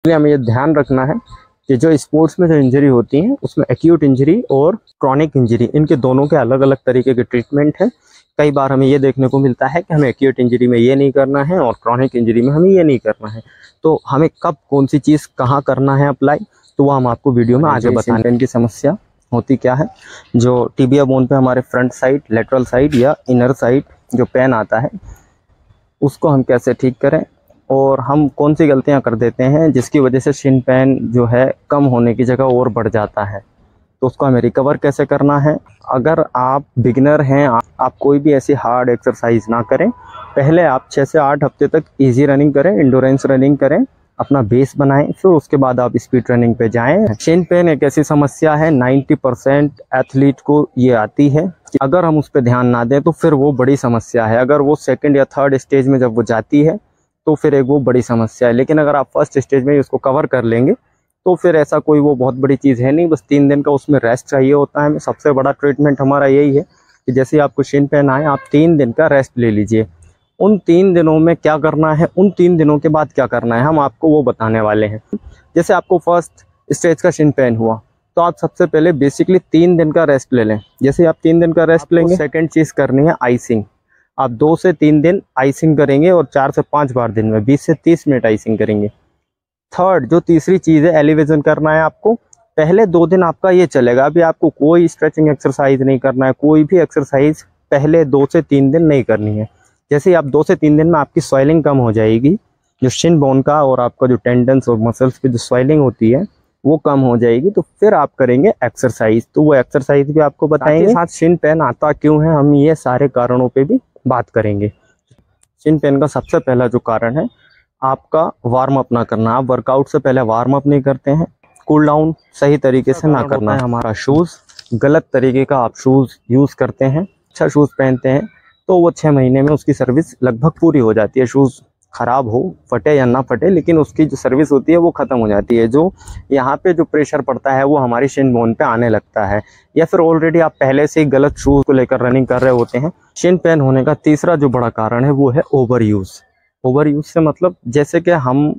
इसलिए हमें ये ध्यान रखना है कि जो स्पोर्ट्स में जो इंजरी होती है उसमें एक्यूट इंजरी और क्रॉनिक इंजरी, इनके दोनों के अलग अलग तरीके के ट्रीटमेंट है। कई बार हमें ये देखने को मिलता है कि हमें एक्यूट इंजरी में ये नहीं करना है और क्रॉनिक इंजरी में हमें ये नहीं करना है। तो हमें कब कौन सी चीज़ कहाँ करना है अप्लाई, तो वो हम आपको वीडियो में आगे बताएंगे। इनकी समस्या होती क्या है, जो टिबिया बोन पे हमारे फ्रंट साइड, लेटरल साइड या इनर साइड जो पेन आता है उसको हम कैसे ठीक करें, और हम कौन सी गलतियां कर देते हैं जिसकी वजह से शिन पेन जो है कम होने की जगह और बढ़ जाता है, तो उसको हमें रिकवर कैसे करना है। अगर आप बिगिनर हैं, आप कोई भी ऐसी हार्ड एक्सरसाइज ना करें, पहले आप 6 से 8 हफ्ते तक इजी रनिंग करें, इंडोरेंस रनिंग करें, अपना बेस बनाएं, फिर उसके बाद आप स्पीड रनिंग पे जाएं। शिन पेन एक ऐसी समस्या है 90% एथलीट को ये आती है, अगर हम उस पर ध्यान ना दें तो फिर वो बड़ी समस्या है। अगर वो सेकंड या थर्ड स्टेज में जब वो जाती है तो फिर एक वो बड़ी समस्या है, लेकिन अगर आप फर्स्ट स्टेज में उसको कवर कर लेंगे तो फिर ऐसा कोई वो बहुत बड़ी चीज़ है नहीं। बस 3 दिन का उसमें रेस्ट चाहिए होता है हमें। सबसे बड़ा ट्रीटमेंट हमारा यही है कि जैसे आपको शिन पेन आए, आप 3 दिन का रेस्ट ले लीजिए। उन 3 दिनों में क्या करना है, उन 3 दिनों के बाद क्या करना है, हम आपको वो बताने वाले हैं। जैसे आपको फर्स्ट स्टेज का शिन पेन हुआ तो आप सबसे पहले बेसिकली 3 दिन का रेस्ट ले लें। जैसे आप 3 दिन का रेस्ट लेंगे, सेकेंड चीज़ करनी है आइसिंग। आप 2 से 3 दिन आइसिंग करेंगे और 4 से 5 बार दिन में 20 से 30 मिनट आइसिंग करेंगे। थर्ड जो तीसरी चीज़ है, एलिवेशन करना है आपको। पहले 2 दिन आपका ये चलेगा, अभी आपको कोई स्ट्रेचिंग एक्सरसाइज नहीं करना है, कोई भी एक्सरसाइज पहले 2 से 3 दिन नहीं करनी है। जैसे ही आप 2 से 3 दिन में आपकी स्वेलिंग कम हो जाएगी, जो शिन बोन का और आपका जो टेंडन्स और मसल्स की जो स्वेलिंग होती है वो कम हो जाएगी, तो फिर आप करेंगे एक्सरसाइज। तो वो एक्सरसाइज भी आपको बताएंगे। साथ शिन पेन आता क्यों है, हम ये सारे कारणों पे भी बात करेंगे। शिन पेन का सबसे पहला जो कारण है आपका वार्म अप ना करना। आप वर्कआउट से पहले वार्म अप नहीं करते हैं, कूल डाउन सही तरीके से ना करना है। हमारा शूज़ गलत तरीके का आप शूज़ यूज़ करते हैं, अच्छा शूज़ पहनते हैं तो वो 6 महीने में उसकी सर्विस लगभग पूरी हो जाती है। शूज़ ख़राब हो, फटे या ना फटे, लेकिन उसकी जो सर्विस होती है वो ख़त्म हो जाती है। जो यहाँ पे जो प्रेशर पड़ता है वो हमारी शिन बोन पे आने लगता है, या फिर ऑलरेडी आप पहले से ही गलत शूज़ को लेकर रनिंग कर रहे होते हैं। शिन पेन होने का तीसरा जो बड़ा कारण है वो है ओवर यूज़। ओवर यूज़ से मतलब जैसे कि हम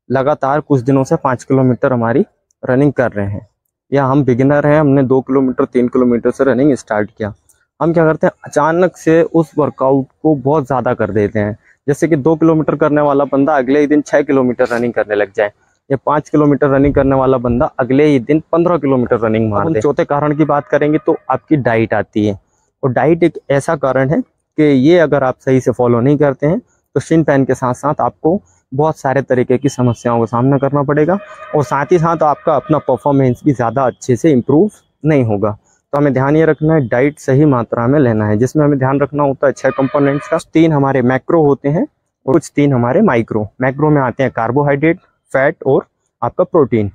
लगातार कुछ दिनों से 5 किलोमीटर हमारी रनिंग कर रहे हैं, या हम बिगिनर हैं, हमने 2 किलोमीटर 3 किलोमीटर से रनिंग स्टार्ट किया, हम क्या करते हैं अचानक से उस वर्कआउट को बहुत ज़्यादा कर देते हैं। जैसे कि 2 किलोमीटर करने वाला बंदा अगले ही दिन 6 किलोमीटर रनिंग करने लग जाए, या 5 किलोमीटर रनिंग करने वाला बंदा अगले ही दिन 15 किलोमीटर रनिंग मार दे। चौथे कारण की बात करेंगे तो आपकी डाइट आती है, और डाइट एक ऐसा कारण है कि ये अगर आप सही से फॉलो नहीं करते हैं तो शिन पेन के साथ साथ आपको बहुत सारे तरीके की समस्याओं का सामना करना पड़ेगा, और साथ ही साथ आपका अपना परफॉर्मेंस भी ज़्यादा अच्छे से इम्प्रूव नहीं होगा। तो हमें ध्यान ये रखना है, डाइट सही मात्रा में लेना है, जिसमें हमें ध्यान रखना होता है 6 कंपोनेंट्स का। 3 हमारे मैक्रो होते हैं और कुछ 3 हमारे माइक्रो। मैक्रो में आते हैं कार्बोहाइड्रेट, फैट और आपका प्रोटीन।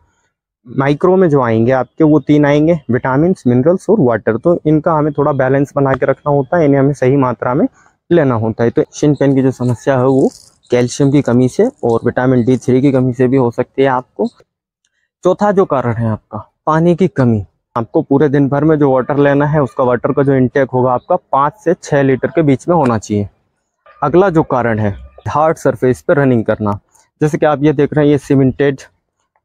माइक्रो में जो आएंगे आपके वो 3 आएंगे, विटामिन, मिनरल्स और वाटर। तो इनका हमें थोड़ा बैलेंस बना के रखना होता है, इन्हें हमें सही मात्रा में लेना होता है। तो शिन पेन की जो समस्या है वो कैल्शियम की कमी से और विटामिन D3 की कमी से भी हो सकती है आपको। चौथा जो कारण है आपका पानी की कमी। आपको पूरे दिन भर में जो वाटर लेना है उसका वाटर का जो इंटेक होगा आपका 5 से 6 लीटर के बीच में होना चाहिए। अगला जो कारण है हार्ड सरफेस पर रनिंग करना। जैसे कि आप ये देख रहे हैं, ये सीमेंटेड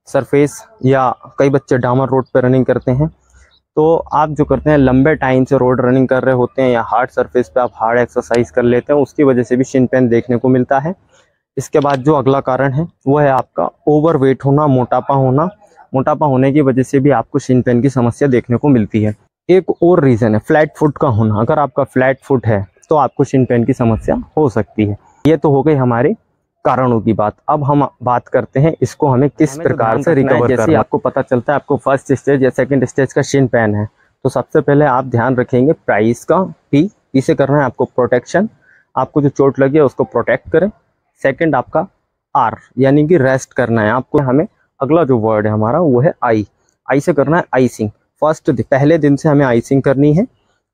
सरफेस, या कई बच्चे डामर रोड पर रनिंग करते हैं। तो आप जो करते हैं लंबे टाइम से रोड रनिंग कर रहे होते हैं, या हार्ड सरफेस पे आप हार्ड एक्सरसाइज कर लेते हैं, उसकी वजह से भी शिन पेन देखने को मिलता है। इसके बाद जो अगला कारण है वो है आपका ओवरवेट होना, मोटापा होना। मोटापा होने की वजह से भी आपको शिन पेन की समस्या देखने को मिलती है। एक और रीज़न है फ्लैट फुट का होना। अगर आपका फ्लैट फुट है तो आपको शिन पेन की समस्या हो सकती है। ये तो हो गई हमारे कारणों की बात। अब हम बात करते हैं इसको हमें किस प्रकार से रिकवर करना है। जैसे आपको पता चलता है आपको फर्स्ट स्टेज या सेकंड स्टेज का शिन पेन है, तो सबसे पहले आप ध्यान रखेंगे प्राइस का। पी से करना है आपको प्रोटेक्शन, आपको जो चोट लगी है उसको प्रोटेक्ट करें। सेकंड आपका आर यानी कि रेस्ट करना है आपको। हमें अगला जो वर्ड है हमारा वो है आई से करना है आइसिंग। पहले दिन से हमें आइसिंग करनी है,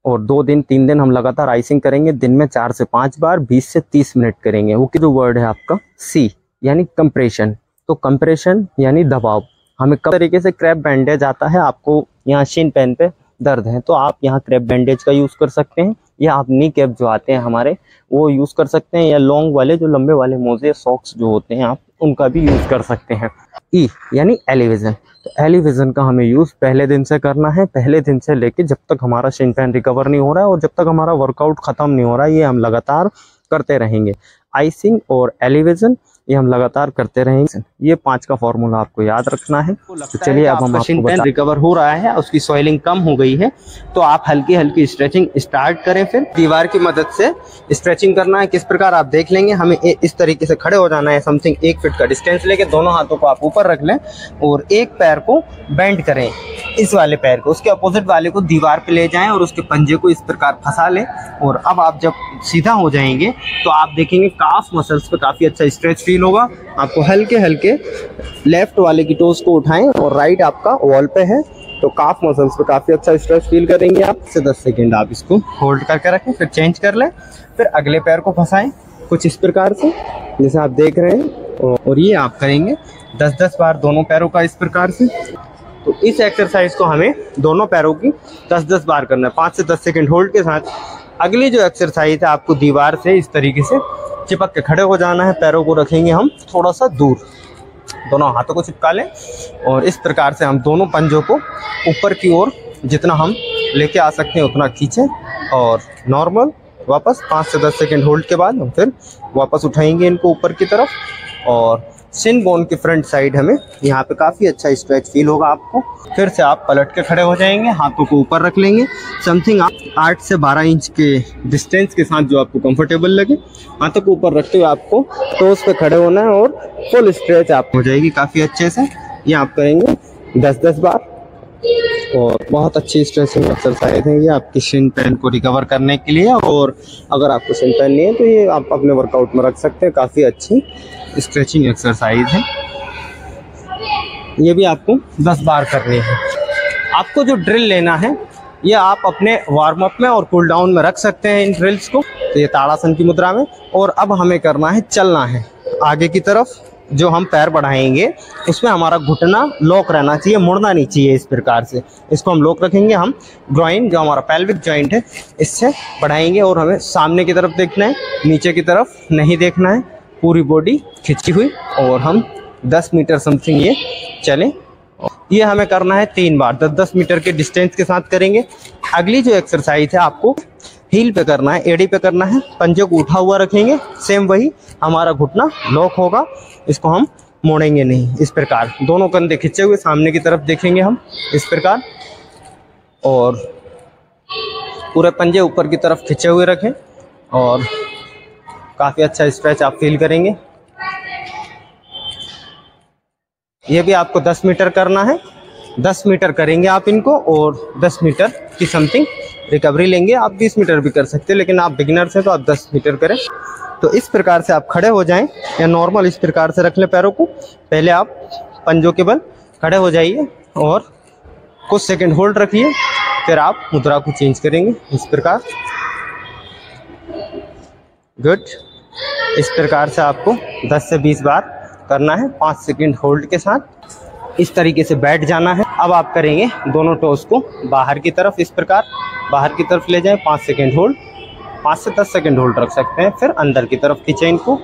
और 2 दिन 3 दिन हम लगातार आइसिंग करेंगे, दिन में 4 से 5 बार 20 से 30 मिनट करेंगे। वो जो वर्ड है आपका सी यानी कंप्रेशन। तो कंप्रेशन यानी दबाव। हमें कब तरीके से क्रैप बैंडेज आता है, आपको यहाँ शिन पेन पे दर्द है तो आप यहाँ क्रैप बैंडेज का यूज़ कर सकते हैं, या आप नी कैप जो आते हैं हमारे वो यूज़ कर सकते हैं, या लॉन्ग वाले जो लंबे वाले मोजे सॉक्स जो होते हैं आप उनका भी यूज़ कर सकते हैं। ई यानी एलिवेशन, तो एलिवेशन का हमें यूज़ पहले दिन से करना है, पहले दिन से लेके जब तक हमारा शिन पेन रिकवर नहीं हो रहा है और जब तक हमारा वर्कआउट ख़त्म नहीं हो रहा है, ये हम लगातार करते रहेंगे। आइसिंग और एलिवेशन ये हम लगातार करते रहेंगे। ये 5 का फॉर्मूला आपको याद रखना है। तो चलिए अब हम आपको बता, रिकवर हो रहा है, उसकी सॉइलिंग कम हो गई है, तो आप हल्की हल्की स्ट्रेचिंग स्टार्ट करें। फिर दीवार की मदद से स्ट्रेचिंग करना है। किस प्रकार आप देख लेंगे, हमें इस तरीके से खड़े हो जाना है। समथिंग 1 फीट का डिस्टेंस लेके दोनों हाथों को आप ऊपर रख लें और एक पैर को बेंड करें, इस वाले पैर को उसके अपोजिट वाले को दीवार पे ले जाएं और उसके पंजे को इस प्रकार फंसा लें। और अब आप जब सीधा हो जाएंगे तो आप देखेंगे काफ मसल्स पे काफ़ी अच्छा स्ट्रेच फील होगा। आपको हल्के हल्के लेफ्ट वाले की टोस को उठाएं और राइट आपका वॉल पे है, तो काफ मसल्स पे काफ़ी अच्छा स्ट्रेच फील करेंगे आप। से 10 सेकेंड आप इसको होल्ड करके रखें, फिर चेंज कर लें, फिर अगले पैर को फंसाएं कुछ इस प्रकार से जैसे आप देख रहे हैं। और ये आप करेंगे 10-10 बार दोनों पैरों का इस प्रकार से। तो इस एक्सरसाइज को हमें दोनों पैरों की 10-10 बार करना है, 5 से 10 सेकेंड होल्ड के साथ। अगली जो एक्सरसाइज है, आपको दीवार से इस तरीके से चिपक के खड़े हो जाना है। पैरों को रखेंगे हम थोड़ा सा दूर, दोनों हाथों को चिपका लें और इस प्रकार से हम दोनों पंजों को ऊपर की ओर जितना हम लेके आ सकते हैं उतना खींचें और नॉर्मल वापस 5 से 10 सेकेंड होल्ड के बाद हम फिर वापस उठाएंगे इनको ऊपर की तरफ। और शिन बोन की फ्रंट साइड हमें यहाँ पे काफ़ी अच्छा स्ट्रेच फील होगा आपको। फिर से आप पलट के खड़े हो जाएंगे, हाथों को ऊपर रख लेंगे। समथिंग आप 8 से 12 इंच के डिस्टेंस के साथ जो आपको कंफर्टेबल लगे, हाथों को ऊपर रखते हुए आपको टोस पे खड़े होना है और फुल स्ट्रेच आप हो जाएगी काफ़ी अच्छे से। ये आप करेंगे 10-10 बार और बहुत अच्छी स्ट्रेचिंग एक्सरसाइज है ये आपकी शिन पेन को रिकवर करने के लिए। और अगर आपको शिन पेन नहीं है तो ये आप अपने वर्कआउट में रख सकते हैं, काफ़ी अच्छी स्ट्रेचिंग एक्सरसाइज है। ये भी आपको 10 बार करनी है। आपको जो ड्रिल लेना है ये आप अपने वार्म अप में और कूल डाउन में रख सकते हैं इन ड्रिल्स को। तो ये ताड़ासन की मुद्रा में। और अब हमें करना है, चलना है आगे की तरफ। जो हम पैर बढ़ाएंगे उसमें हमारा घुटना लॉक रहना चाहिए, मुड़ना नहीं चाहिए इस प्रकार से। इसको हम लॉक रखेंगे। हम ग्रॉइन जो हमारा पेल्विक जॉइंट है इससे बढ़ाएंगे और हमें सामने की तरफ देखना है, नीचे की तरफ नहीं देखना है। पूरी बॉडी खिंची हुई और हम 10 मीटर समथिंग ये चलें। ये हमें करना है 3 बार, 10-10 मीटर के डिस्टेंस के साथ करेंगे। अगली जो एक्सरसाइज है आपको हील पे करना है, एड़ी पे करना है। पंजे को उठा हुआ रखेंगे, सेम वही हमारा घुटना लॉक होगा। इसको हम मोड़ेंगे नहीं, इस प्रकार दोनों कंधे खींचे हुए सामने की तरफ देखेंगे हम इस प्रकार। और पूरे पंजे ऊपर की तरफ खींचे हुए रखें और काफ़ी अच्छा स्ट्रेच आप फील करेंगे। ये भी आपको 10 मीटर करना है। 10 मीटर करेंगे आप इनको और 10 मीटर की समथिंग रिकवरी लेंगे। आप 20 मीटर भी कर सकते हैं, लेकिन आप बिगिनर्स हैं तो आप 10 मीटर करें। तो इस प्रकार से आप खड़े हो जाएं या नॉर्मल इस प्रकार से रख लें पैरों को। पहले आप पंजों के बल खड़े हो जाइए और कुछ सेकंड होल्ड रखिए, फिर आप मुद्रा को चेंज करेंगे इस प्रकार। गुड। इस प्रकार से आपको 10 से 20 बार करना है, 5 सेकंड होल्ड के साथ। इस तरीके से बैठ जाना है। अब आप करेंगे दोनों टोस को बाहर की तरफ इस प्रकार बाहर की तरफ ले जाएं, 5 सेकंड होल्ड, 5 से 10 सेकंड होल्ड रख सकते हैं। फिर अंदर की तरफ खींचें इनको,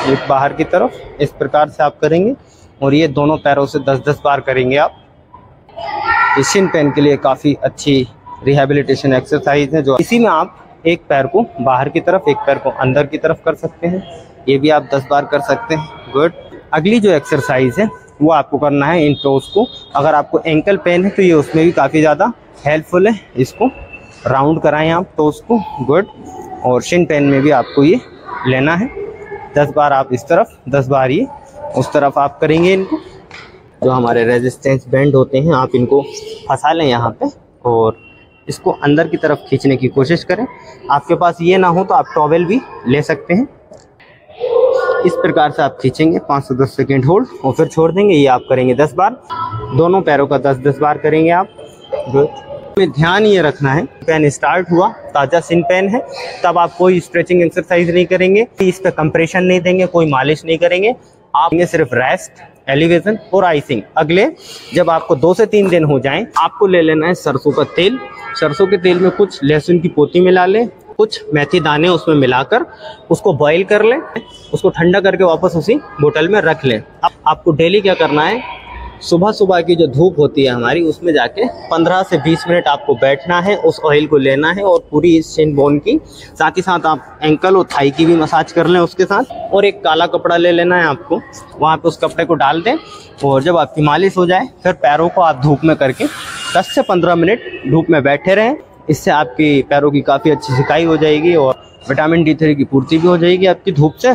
एक बाहर की तरफ इस प्रकार से आप करेंगे। और ये दोनों पैरों से 10-10 बार करेंगे आप। ये शिन पेन के लिए काफ़ी अच्छी रिहैबिलिटेशन एक्सरसाइज है। जो इसी में आप एक पैर को बाहर की तरफ, एक पैर को अंदर की तरफ कर सकते हैं। ये भी आप 10 बार कर सकते हैं। गुड। अगली जो एक्सरसाइज है वो आपको करना है इन टोस को। अगर आपको एंकल पेन है तो ये उसमें भी काफ़ी ज़्यादा हेल्पफुल है। इसको राउंड कराएं आप टोस को। गुड। और शिन पेन में भी आपको ये लेना है। 10 बार आप इस तरफ, 10 बार ये उस तरफ आप करेंगे इनको। जो हमारे रेजिस्टेंस बैंड होते हैं आप इनको फंसा लें यहाँ पे और इसको अंदर की तरफ खींचने की कोशिश करें। आपके पास ये ना हो तो आप टॉवेल भी ले सकते हैं। इस प्रकार से आप खींचेंगे, 5 से 10 सेकेंड होल्ड और फिर छोड़ देंगे। ये आप करेंगे 10 बार, दोनों पैरों का 10-10 बार करेंगे आप। में ध्यान ये रखना है, पेन स्टार्ट हुआ, ताज़ा शिन पेन है, तब आप कोई स्ट्रेचिंग एक्सरसाइज नहीं करेंगे, इस पे कंप्रेशन नहीं देंगे, कोई मालिश नहीं करेंगे। आप सिर्फ रेस्ट, एलिवेशन और आइसिंग। अगले जब आपको 2 से 3 दिन हो जाएं, आपको ले लेना है सरसों का तेल। सरसों के तेल में कुछ लहसुन की पोती मिला लें कुछ मेथी दाने उसमें मिलाकर उसको बॉईल कर लें, उसको ठंडा करके वापस उसी बोतल में रख लें। अब आपको डेली क्या करना है, सुबह सुबह की जो धूप होती है हमारी, उसमें जाके 15 से 20 मिनट आपको बैठना है, उस ऑयल को लेना है और पूरी शिन बोन की, साथ ही साथ आप एंकल और थाई की भी मसाज कर लें उसके साथ। और एक काला कपड़ा ले लेना है आपको, वहाँ पे उस कपड़े को डाल दें और जब आपकी मालिश हो जाए फिर पैरों को आप धूप में करके 10 से 15 मिनट धूप में बैठे रहें। इससे आपकी पैरों की काफ़ी अच्छी सिकाई हो जाएगी और विटामिन D3 की पूर्ति भी हो जाएगी आपकी धूप से।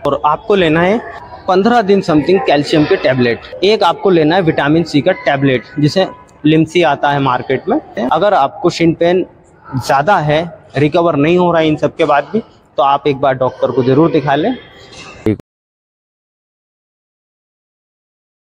और आपको लेना है 15 दिन समथिंग कैल्शियम के टैबलेट। एक आपको लेना है विटामिन C का टैबलेट, जिसे लिम्सी आता है मार्केट में। अगर आपको शिन पेन ज़्यादा है, रिकवर नहीं हो रहा है इन सब के बाद भी, तो आप एक बार डॉक्टर को ज़रूर दिखा लें।